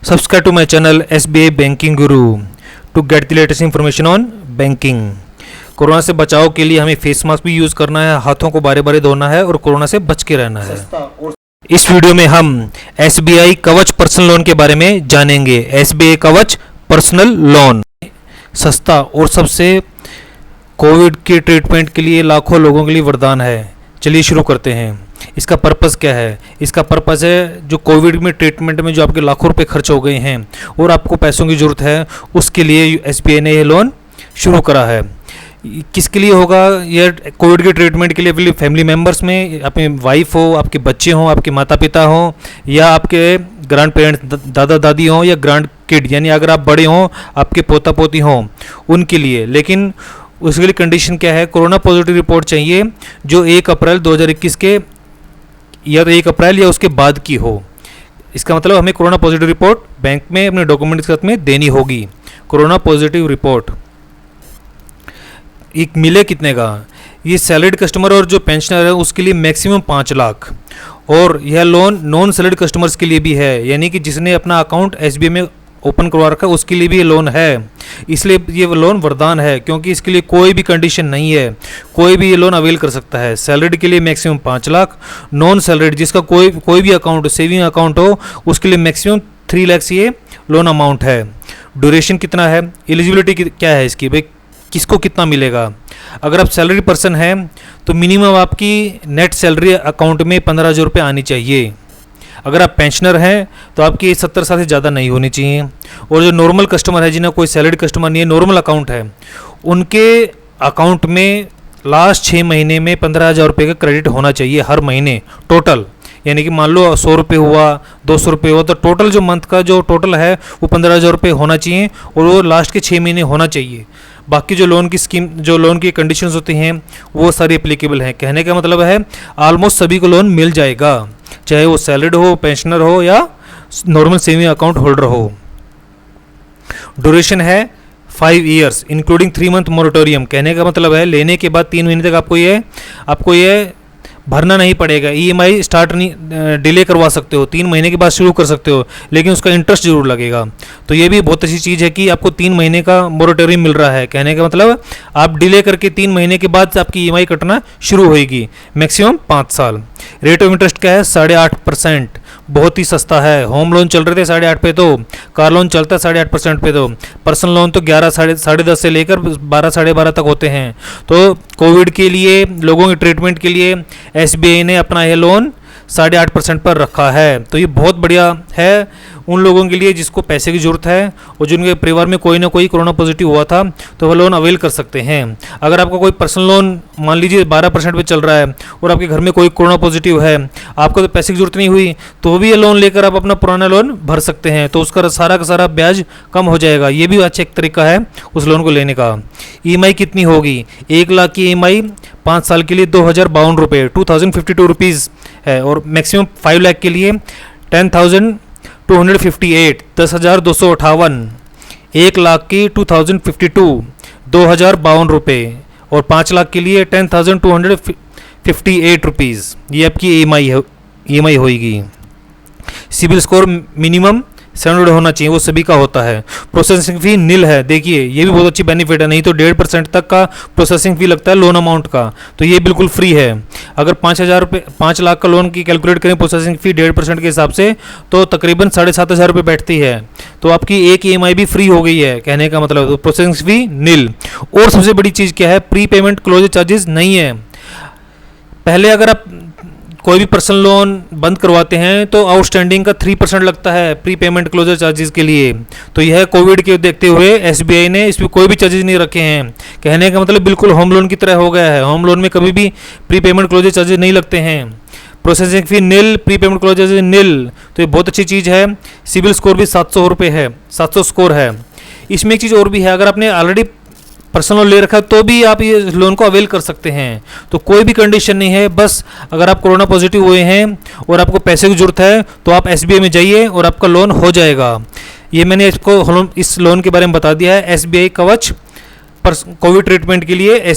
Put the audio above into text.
Subscribe to my channel SBI Banking Guru to get the latest information on banking. Corona से बचाव के लिए हमें फेस मास्क भी यूज़ करना है, हाथों को बारे बारे धोना है और कोरोना से बच के रहना है। इस वीडियो में हम SBI कवच पर्सनल लोन के बारे में जानेंगे। SBI कवच पर्सनल लोन सस्ता और सबसे कोविड के ट्रीटमेंट के लिए लाखों लोगों के लिए वरदान है। चलिए शुरू करते हैं। इसका पर्पस क्या है? इसका पर्पस है जो कोविड में ट्रीटमेंट में जो आपके लाखों रुपए खर्च हो गए हैं और आपको पैसों की ज़रूरत है, उसके लिए SBI ने ये लोन शुरू करा है। किसके लिए होगा? ये कोविड के ट्रीटमेंट के लिए अपनी फैमिली मेम्बर्स में, अपनी वाइफ हो, आपके बच्चे हों, आपके माता पिता हों, या आपके ग्रैंड पेरेंट्स दादा दादी हों, या ग्रैंड किड यानी अगर आप बड़े हों, आपके पोता पोती हों, उनके लिए। लेकिन उसके लिए कंडीशन क्या है? कोरोना पॉजिटिव रिपोर्ट चाहिए जो 1 अप्रैल 2021 के या तो 1 अप्रैल या उसके बाद की हो। इसका मतलब हमें कोरोना पॉजिटिव रिपोर्ट बैंक में अपने डॉक्यूमेंट्स के साथ में देनी होगी। कोरोना पॉजिटिव रिपोर्ट एक मिले कितने का? ये सैलरीड कस्टमर और जो पेंशनर है उसके लिए मैक्सिमम 5 लाख, और यह लोन नॉन सैलरीड कस्टमर्स के लिए भी है, यानी कि जिसने अपना अकाउंट SBI में ओपन करवा रखा है उसके लिए भी ये लोन है। इसलिए ये लोन वरदान है, क्योंकि इसके लिए कोई भी कंडीशन नहीं है, कोई भी ये लोन अवेल कर सकता है। सैलरीड के लिए मैक्सिमम 5 लाख, नॉन सैलरीड जिसका कोई भी अकाउंट सेविंग अकाउंट हो उसके लिए मैक्सिमम 3 लाख ये लोन अमाउंट है। ड्यूरेशन कितना है? एलिजिबिलिटी क्या है इसकी? भाई किसको कितना मिलेगा? अगर आप सैलरी पर्सन हैं तो मिनिमम आपकी नेट सैलरी अकाउंट में 15,000 रुपये आनी चाहिए। अगर आप पेंशनर हैं तो आपकी 70 साल से ज़्यादा नहीं होनी चाहिए। और जो नॉर्मल कस्टमर है, जिन्हें कोई सैलरी कस्टमर नहीं है, नॉर्मल अकाउंट है, उनके अकाउंट में लास्ट 6 महीने में 15,000 रुपये का क्रेडिट होना चाहिए हर महीने टोटल। यानी कि मान लो 100 रुपये हुआ, 200 रुपये हुआ, तो टोटल जो मंथ का जो टोटल है वो 15,000 रुपये होना चाहिए, और वो लास्ट के 6 महीने होना चाहिए। बाकी जो लोन की स्कीम, जो लोन की कंडीशंस होती हैं वो सारी एप्लीकेबल हैं। कहने का मतलब है ऑलमोस्ट सभी को लोन मिल जाएगा, चाहे वो सैलरीड हो, पेंशनर हो, या नॉर्मल सेविंग अकाउंट होल्डर हो। ड्यूरेशन है 5 ईयर्स इंक्लूडिंग 3 मंथ मोरेटोरियम। कहने का मतलब है लेने के बाद 3 महीने तक आपको ये भरना नहीं पड़ेगा। EMI स्टार्ट नहीं डिले करवा सकते हो, 3 महीने के बाद शुरू कर सकते हो, लेकिन उसका इंटरेस्ट जरूर लगेगा। तो ये भी बहुत अच्छी चीज़ है कि आपको 3 महीने का मोरेटोरियम मिल रहा है। कहने का मतलब आप डिले करके 3 महीने के बाद आपकी EMI कटना शुरू होगी, मैक्सिमम 5 साल। रेट ऑफ इंटरेस्ट क्या है? 8.5%, बहुत ही सस्ता है। होम लोन चल रहे थे 8.5 पे, तो कार लोन चलता है 8.5% पे, तो पर्सनल लोन तो 11 साढ़े 10 से लेकर 12 साढ़े 12 तक होते हैं। तो कोविड के लिए लोगों के ट्रीटमेंट के लिए SBI ने अपना यह लोन 8.5% पर रखा है। तो ये बहुत बढ़िया है उन लोगों के लिए जिसको पैसे की ज़रूरत है और जिनके परिवार में कोई ना कोई कोरोना पॉजिटिव हुआ था, तो वह लोन अवेल कर सकते हैं। अगर आपका कोई पर्सनल लोन मान लीजिए 12% पे चल रहा है और आपके घर में कोई कोरोना पॉजिटिव है, आपको तो पैसे की ज़रूरत नहीं हुई, तो भी ये लोन लेकर आप अपना पुराना लोन भर सकते हैं। तो उसका सारा का सारा ब्याज कम हो जाएगा। ये भी अच्छा एक तरीका है उस लोन को लेने का। EMI कितनी होगी? 1 लाख की EMI 5 साल के लिए 2,052 रुपये, 2,052 रुपीज़ है, और मैक्सिमम 5 लाख के लिए 10,258, 10,258। 1 लाख की 2,052, 2,052 रुपये, और 5 लाख के लिए 10,258 रुपीज़। ये आपकी EMI होगी। सिबिल स्कोर मिनिमम 700 होना चाहिए, वो सभी का होता है। प्रोसेसिंग फ़ी नील है। देखिए ये भी बहुत अच्छी बेनिफिट है, नहीं तो 1.5% तक का प्रोसेसिंग फ़ी लगता है लोन अमाउंट का, तो ये बिल्कुल फ्री है। अगर 5,000 रुपये 5 लाख का लोन की कैलकुलेट करें प्रोसेसिंग फ़ी 1.5% के हिसाब से, तो तकरीबन 7,500 रुपये बैठती है। तो आपकी एक EMI भी फ्री हो गई है। कहने का मतलब तो प्रोसेसिंग फ़ी नील। और सबसे बड़ी चीज़ क्या है? प्री पेमेंट क्लोजर चार्जेस नहीं है। पहले अगर आप कोई भी पर्सनल लोन बंद करवाते हैं तो आउटस्टैंडिंग का 3% लगता है प्री पेमेंट क्लोजर चार्जेस के लिए। तो यह कोविड के देखते हुए SBI ने इसमें कोई भी चार्जेस नहीं रखे हैं। कहने का मतलब बिल्कुल होम लोन की तरह हो गया है। होम लोन में कभी भी प्री पेमेंट क्लोजर चार्जेस नहीं लगते हैं। प्रोसेसिंग फ़ी नील, प्री पेमेंट क्लोजर चार्जेस नील। तो ये बहुत अच्छी चीज़ है। सिबिल स्कोर भी 700 रुपये है, 700 स्कोर है। इसमें एक चीज़ और भी है, अगर आपने ऑलरेडी पर्सनल लोन ले रखा है तो भी आप ये लोन को अवेल कर सकते हैं। तो कोई भी कंडीशन नहीं है, बस अगर आप कोरोना पॉजिटिव हुए हैं और आपको पैसे की ज़रूरत है तो आप SBI में जाइए और आपका लोन हो जाएगा। ये मैंने इसको इस लोन के बारे में बता दिया है। SBI कवच कोविड ट्रीटमेंट के लिए